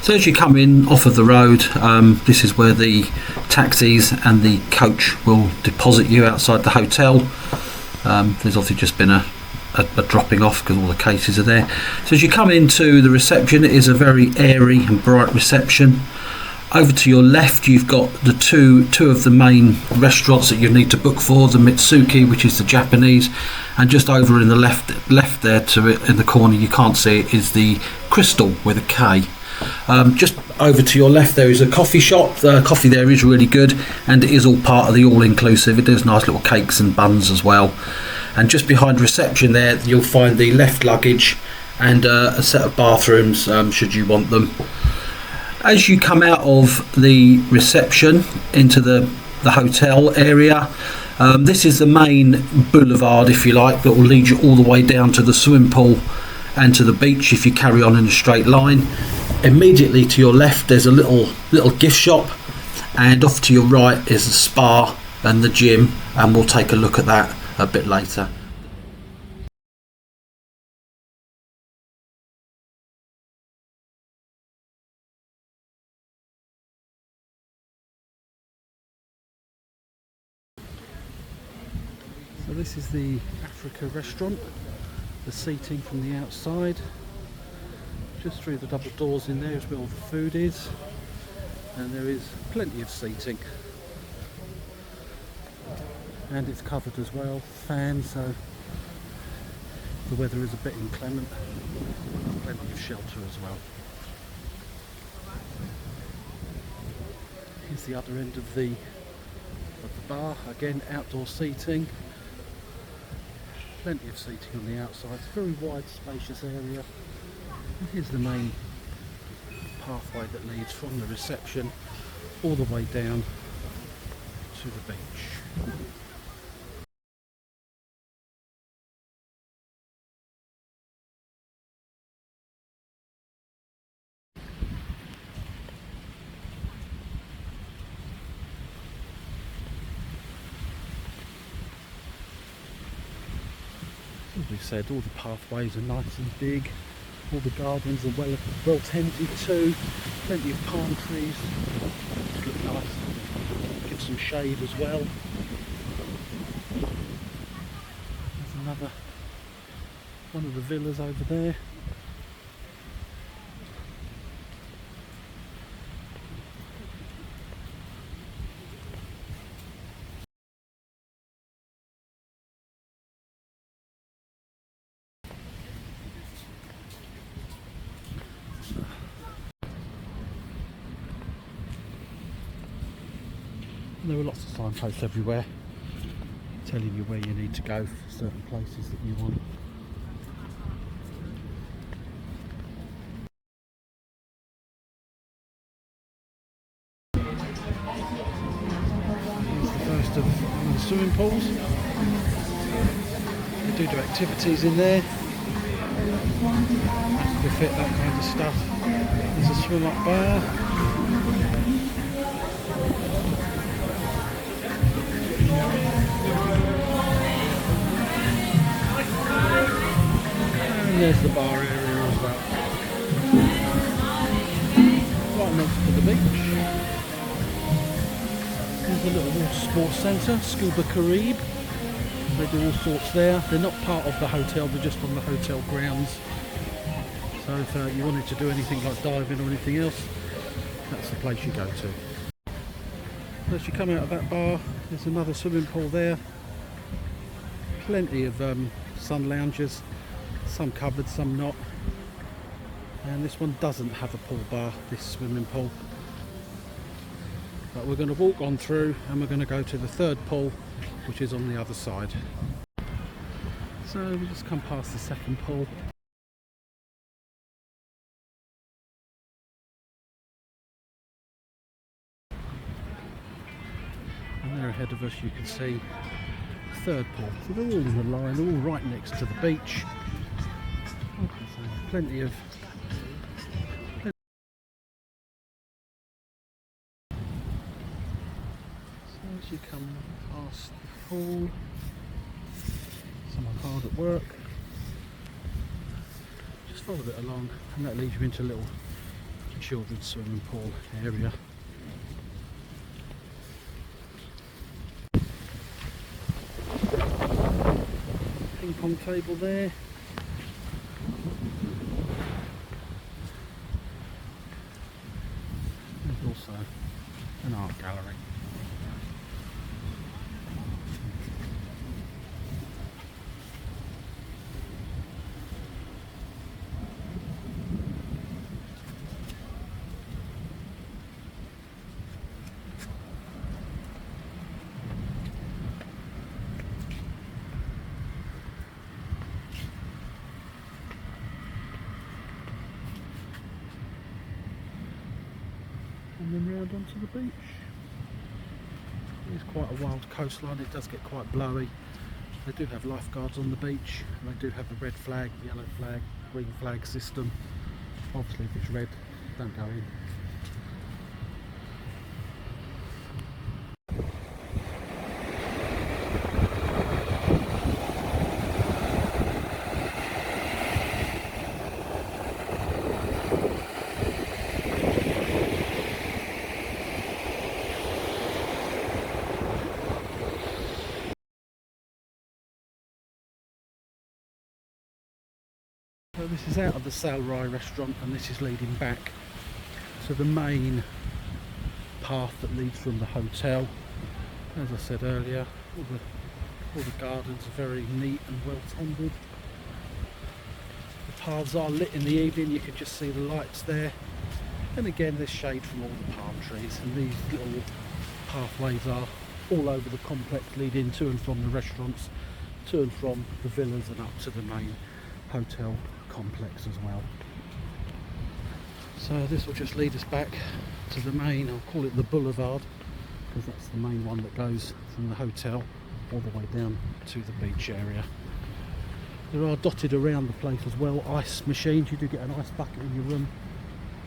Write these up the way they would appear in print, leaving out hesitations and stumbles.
So as you come in off of the road, this is where the taxis and the coach will deposit you outside the hotel. There's obviously just been a dropping off because all the cases are there. So as you come into the reception, it is a very airy and bright reception. Over to your left, you've got the two of the main restaurants that you need to book for, the Mitsuki, which is the Japanese, and just over in the left there to it in the corner, you can't see it, is the Crystal with a K. Just over to your left there is a coffee shop. The coffee there is really good, and it is all part of the all-inclusive. It does nice little cakes and buns as well. And just behind reception there, you'll find the left luggage and a set of bathrooms should you want them. As you come out of the reception into the hotel area, this is the main boulevard, if you like, that will lead you all the way down to the swimming pool and to the beach if you carry on in a straight line. Immediately to your left there's a little gift shop, and off to your right is the spa and the gym, and we'll take a look at that a bit later. So this is the Africa restaurant, the seating from the outside. Just through the double doors in there is where all the food is, and there is plenty of seating. And it's covered as well, fans, so the weather is a bit inclement. Plenty of shelter as well. Here's the other end of the bar, again outdoor seating. Plenty of seating on the outside, it's a very wide spacious area. And here's the main pathway that leads from the reception all the way down to the beach. As we said, all the pathways are nice and big, all the gardens are well tended to, plenty of palm trees, look nice, give some shade as well. There's another one of the villas over there. There are lots of signposts everywhere telling you where you need to go for certain places that you want. Here's the first of the swimming pools. They do activities in there. Fit, that kind of stuff. There's a swim up bar. And there's the bar area as well. Right next to the beach. There's a little water sports centre, Scuba Carib. They do all sorts there. They're not part of the hotel, they're just on the hotel grounds. So if you wanted to do anything like diving or anything else, that's the place you go to. As you come out of that bar, there's another swimming pool there. Plenty of sun lounges, some covered, some not. And this one doesn't have a pool bar, this swimming pool. But we're going to walk on through and we're going to go to the third pool, which is on the other side. So we just come past the second pool. And there ahead of us you can see the third pool. So they're all in the line, they're all right next to the beach. So plenty of you come past the pool, someone hard at work, just follow it along and that leads you into a little children's swimming pool area. Ping pong table there. There's also an art gallery. And then round onto the beach. It's quite a wild coastline, it does get quite blowy. They do have lifeguards on the beach, and they do have the red flag, yellow flag, green flag system. Obviously if it's red, don't go in. So this is out of the Salrai restaurant, and this is leading back to the main path that leads from the hotel. As I said earlier, all the gardens are very neat and well tended. The paths are lit in the evening, you can just see the lights there. And again, there's shade from all the palm trees, and these little pathways are all over the complex, leading to and from the restaurants, to and from the villas and up to the main hotel complex as well. So this will just lead us back to the main, I'll call it the boulevard, because that's the main one that goes from the hotel all the way down to the beach area. There are dotted around the place as well ice machines. You do get an ice bucket in your room,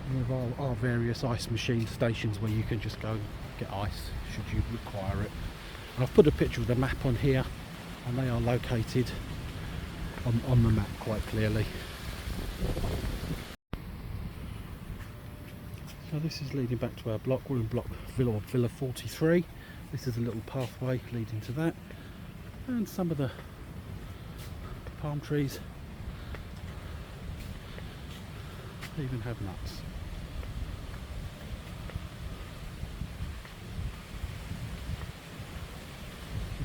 and there are various ice machine stations where you can just go get ice should you require it. And I've put a picture of the map on here, and they are located on the map quite clearly. So this is leading back to our block. We're in block Villa 43. This is a little pathway leading to that, and some of the palm trees even have nuts.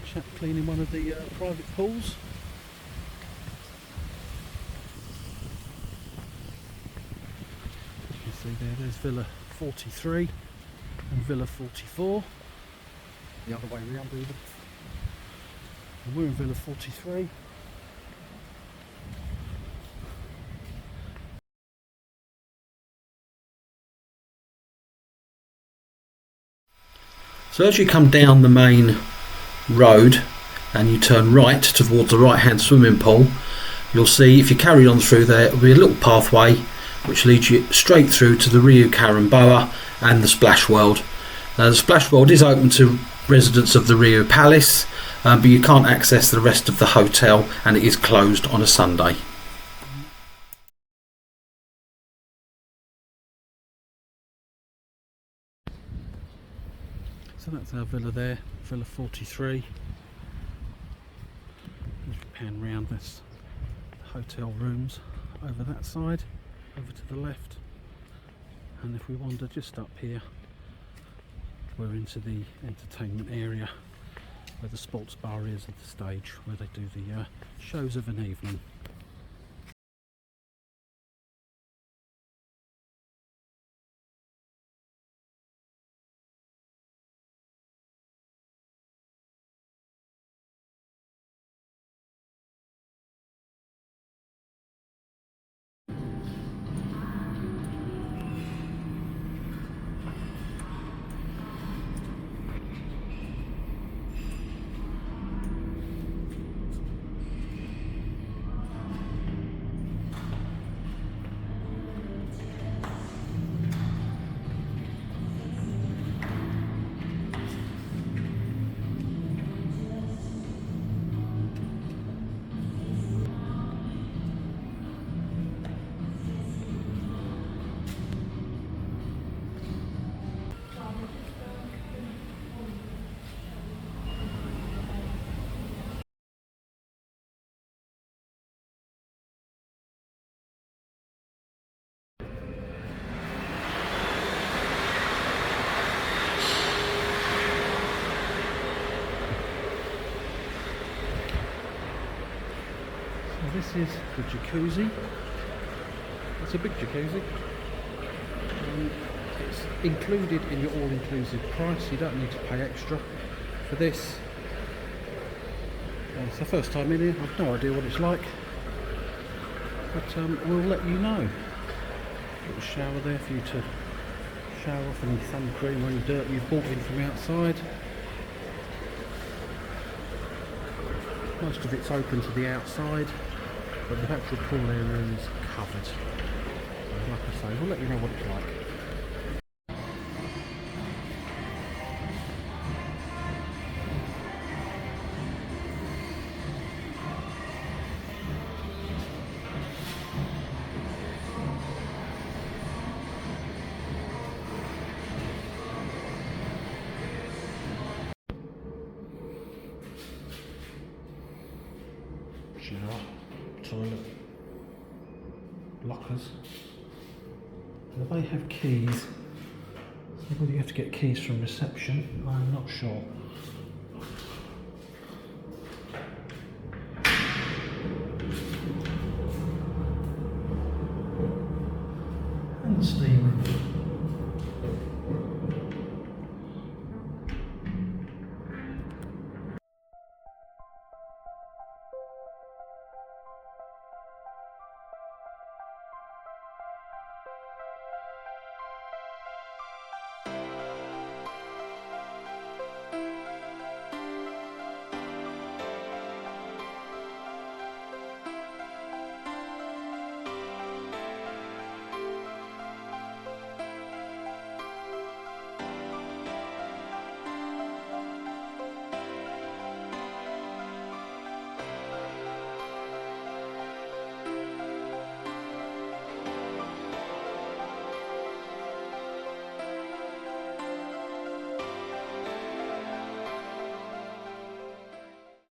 A chap cleaning one of the private pools. You can see there's Villa 43 and Villa 44, the other way around even. And we're in Villa 43. So as you come down the main road and you turn right towards the right hand swimming pool, you'll see, if you carry on through there, it'll be a little pathway which leads you straight through to the Rio Caramboa and the Splash World. The Splash World is open to residents of the Rio Palace, but you can't access the rest of the hotel, and it is closed on a Sunday. So that's our villa there, Villa 43. As we pan round, this hotel rooms over that side, over to the left. And if we wander just up here, we're into the entertainment area where the sports bar is at the stage where they do the shows of an evening. this is the jacuzzi. It's a big jacuzzi. It's included in your all-inclusive price. You don't need to pay extra for this. It's the first time in here. I've no idea what it's like, but we'll let you know. Little shower there for you to shower off any sun cream or any dirt you've brought in from outside. Most of it's open to the outside, but the actual pool area is covered. So like I say, we'll let you know what it's like. Shower, toilet, lockers. Now they have keys. Whether you have to get keys from reception, I'm not sure.